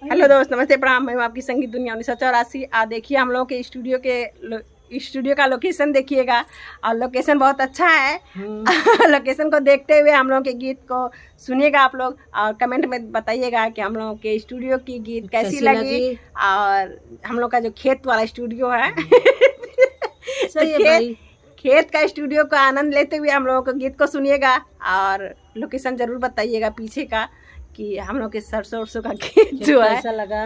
Hello दोस्त, नमस्ते, प्रणाम। मैं हूँ आपकी संगीत दुनिया 1984। देखिए हम लोग के स्टूडियो का लोकेशन देखिएगा, और लोकेशन बहुत अच्छा है। लोकेशन को देखते हुए हम लोग के गीत को सुनिएगा आप लोग, और कमेंट में बताइएगा कि हम लोग के स्टूडियो की गीत कैसी लगी। और हम लोग का जो खेत वाला स्टूडियो है सही है भाई। खेत का स्टूडियो का आनंद लेते हुए हम लोगों को गीत को सुनिएगा, और लोकेशन जरूर बताइएगा पीछे का कि हम लोग के सरसों का खेत जो है कैसा लगा।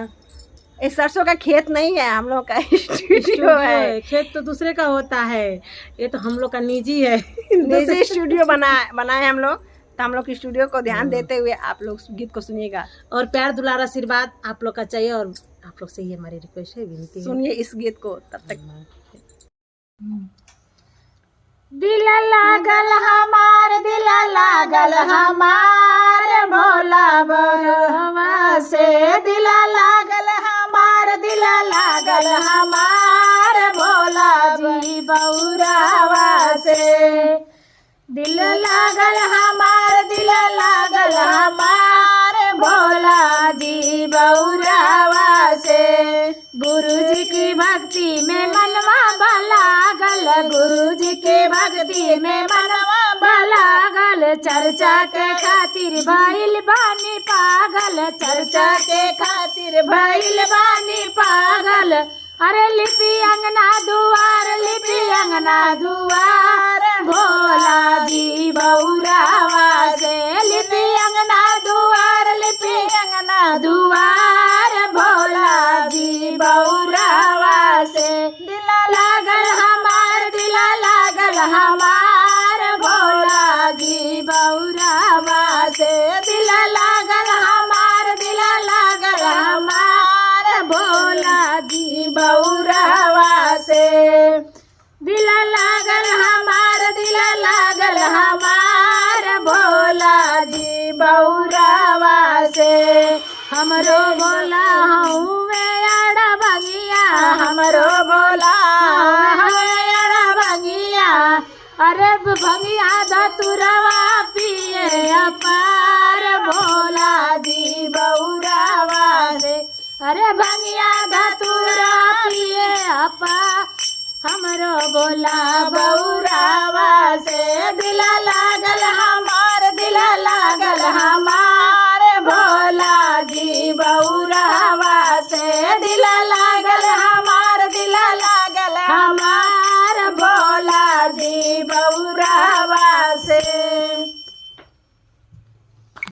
ये सरसों का खेत नहीं है, हम लोग का स्टूडियो है। खेत तो दूसरे का होता है, ये तो हम लोग का निजी है। निजी स्टूडियो बनाए हम लोग। तो हम लोग के स्टूडियो को ध्यान देते हुए आप लोग गीत को सुनिएगा, और प्यार दुलार आशीर्वाद आप लोग का चाहिए, और आप लोग से ये हमारी रिक्वेस्ट है, विनती है। सुनिए इस गीत को तब तक। दिल लागल हमार, दिल लागल हमार भोला बरहवा से, दिल लागल हमार, दिल लागल हमार भोला जी बौरावा से, दिल लागल हमार, दिल लागल हमार भोला जी बौरावा से। गुरु जी की भक्ति में मनवा बलागल, गुरु जी के भक्ति में मनवा बलागल, चर्चा के खातिर भइल बानी पागल, चर्चा के खातिर भइल बानी पागल। अरे लिपि अंगना दुआर, लिपि अंगना दुआर भोला जी बौरावा से, लिपि अंगना दुआर, लिपि अंगना दुआर भोला जी बौरावा से। दिल लागल हमार, दिल लागल हमार भोला जी बौरावा से, दिल लागल हमार, दिल लागल हमार भोला जी बौरावा से, दिल लागल हमार, दिल लागल हमार भोला जी बौरावा से। हमरो बोला हूँ अड़ा भंगिया, हमरो बोला अड़ा भंगिया, अरे भंगिया धतुरवा पिए अपार भोला जी बौरावा से, अरे भंगिया धतुरा पिए अपा, हमरो बोला बौरा